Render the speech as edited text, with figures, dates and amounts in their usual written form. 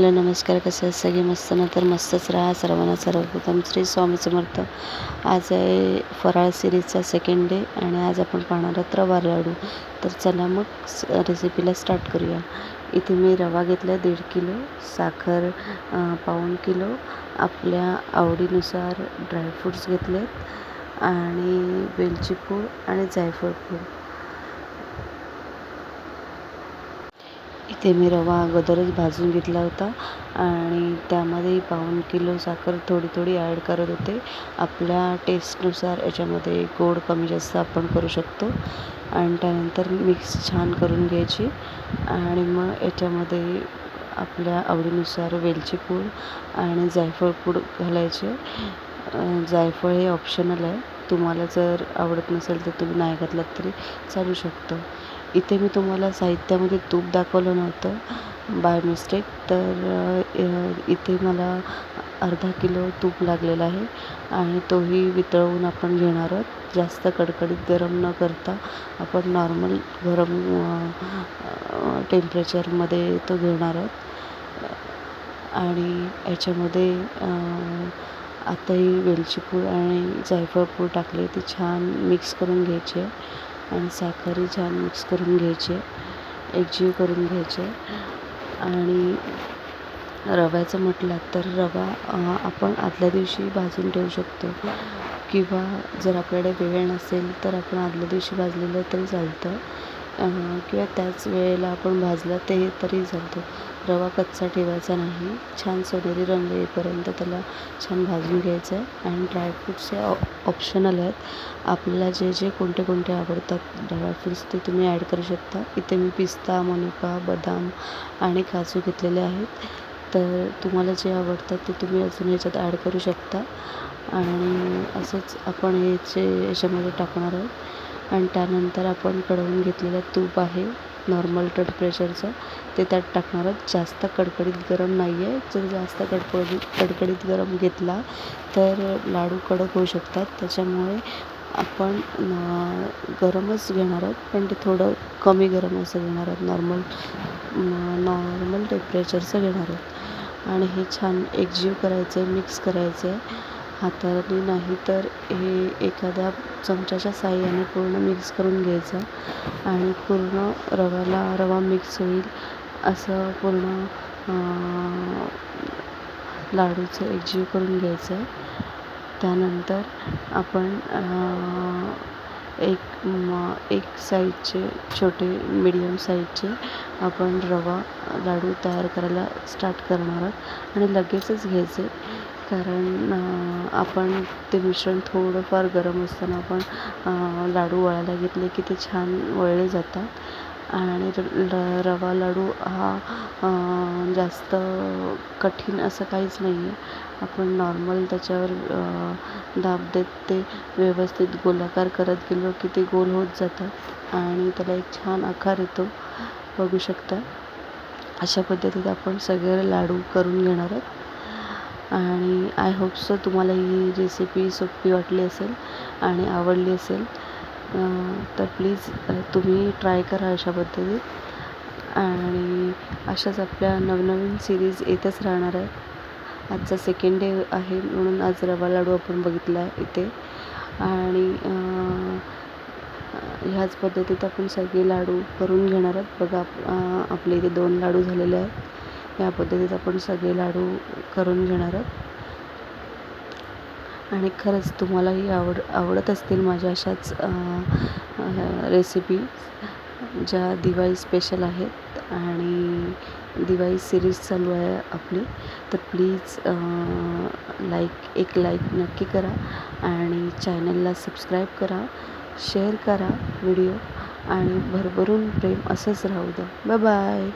Hello नमस्कार, कसे आहेत सगळे? मस्त ना? तर मस्तच राहा. सर्वांना सर्वप्रथम श्री स्वामी समर्थ. आज आहे फराळ सिरीजचा सेकंड डे आणि आज आपण पाहणार आहोत रवा लाडू. तर चला मग रेसिपीला स्टार्ट करूया. इथे मी रवा घेतला 1.5 किलो, साखर पाऊण किलो, आपल्या आवडीनुसार ड्रायफ्रूट्स घेतलेत आणि वेलची पूड आणि जायफळ पूड. इथे मी रवा अगोदरच भाजून घेतला होता आणि त्यामध्ये पाऊण किलो साखर थोडी थोडी ॲड करत होते. आपल्या टेस्टनुसार याच्यामध्ये गोड कमी जास्त आपण करू शकतो आणि त्यानंतर मिक्स छान करून घ्यायची आणि मग याच्यामध्ये आपल्या आवडीनुसार वेलची पूड आणि जायफळ पूड घालायचे. जायफळ हे ऑप्शनल आहे, तुम्हाला जर आवडत नसेल तर तुम्ही नाही घातलात तरी चालू शकतं. इथे मी तुम्हाला साहित्यामध्ये तूप दाखवलं नव्हतं बाय मिस्टेक, तर इथे मला अर्धा किलो तूप लागलेलं आहे आणि तोही वितळवून आपण घेणार आहोत. जास्त कडकडीत गरम न करता आपण नॉर्मल गरम टेम्परेचरमध्ये तो घेणार आहोत. आणि याच्यामध्ये आता ही वेलची पूड आणि जायफळ पूड टाकली, ती छान मिक्स करून घ्यायची आहे आणि साखरही छान मिक्स करून घ्यायची आहे, एकजीव करून घ्यायचे. आणि रव्याचं म्हटलं तर रवा आपण आदल्या दिवशी भाजून ठेवू शकतो किंवा जर आपल्याकडे वेळ नसेल तर आपण आदल्या दिवशी भाजलेलं तरी चालतं किंवा त्याच वेळेला आपण भाजला ते तरी चालतं. रवा कच्चा ठेवायचा नाही, छान सोनेरी रंग येईपर्यंत त्याला छान भाजून घ्यायचं आहे. आणि ड्रायफ्रूट्स हे ऑप्शनल आहेत, आपल्याला जे जे कोणते कोणते आवडतात ड्रायफ्रूट्स ते तुम्ही ॲड करू शकता. इथे मी पिस्ता, मनुका, बदाम आणि काजू घेतलेले आहेत, तर तुम्हाला जे आवडतात ते तुम्ही अजून ह्याच्यात ॲड करू शकता. आणि असंच आपण याच्यामध्ये टाकणार आहोत आणि त्यानंतर आपण कढवून घेतलेलं तूप आहे नॉर्मल टेम्परेचरचं, ते त्यात टाकणार आहोत. जास्त कडकडीत गरम नाही आहे, जर जास्त कडकडीत गरम घेतला तर लाडू कडक होऊ शकतात, त्याच्यामुळे आपण गरमच घेणार आहोत, पण ते थोडं कमी गरम असं घेणार आहोत, नॉर्मल टेम्परेचरचं घेणार आहोत. आणि हे छान एकजीव करायचं आहे, मिक्स करायचं आहे हाताने, नाही तर हे एखाद्या चमच्याच्या साहाय्याने पूर्ण मिक्स करून घ्यायचं आणि पूर्ण रवा मिक्स होईल असं पूर्ण लाडूचं एकजीव करून घ्यायचं आहे. त्यानंतर आपण एक साईजचे छोटे मीडियम साईजचे आपण रवा लाडू तयार करायला स्टार्ट करणार आहोत आणि लगेचच घ्यायचे, कारण आपण ते मिश्रण थोडंफार गरम असताना आपण लाडू वळायला घेतले की ते छान वळले जातात. आणि रवा लाडू हा जास्त कठीण असं काहीच नाही आहे, आपण नॉर्मल त्याच्यावर दाब देत ते व्यवस्थित गोलाकार करत गेलो की ते गोल होत जातात आणि त्याला एक छान आकार येतो, बघू शकता. अशा पद्धतीत आपण सगळे लाडू करून घेणार आहोत. आणि आय होप सो तुम्हाला ही रेसिपी सोपी वाटली असेल आणि आवडली असेल, तर प्लीज तुम्ही ट्राय करा अशा पद्धतीत. आणि अशाच आपल्या नवनवीन सिरीज येतच राहणार आहे. आजचा सेकंड डे आहे म्हणून आज रवा लाडू आपण बघितला आहे इथे. आणि ह्याच पद्धतीत आपण सगळे लाडू करून घेणार आहोत. बघा आपले इथे 2 लाडू झालेले आहेत, या पद्धतीत आपण सगळे लाडू करून घेणार आहोत. आणि खरंच तुम्हालाही आवडत असतील माझ्या अशाच रेसिपी ज्या दिवाळी स्पेशल आहेत आणि दिवाळी सिरीज चालू आहे आपली, तर प्लीज एक लाईक नक्की करा आणि चॅनलला सबस्क्राईब करा, शेअर करा व्हिडिओ आणि भरभरून प्रेम असंच राहू द्या. Bye bye.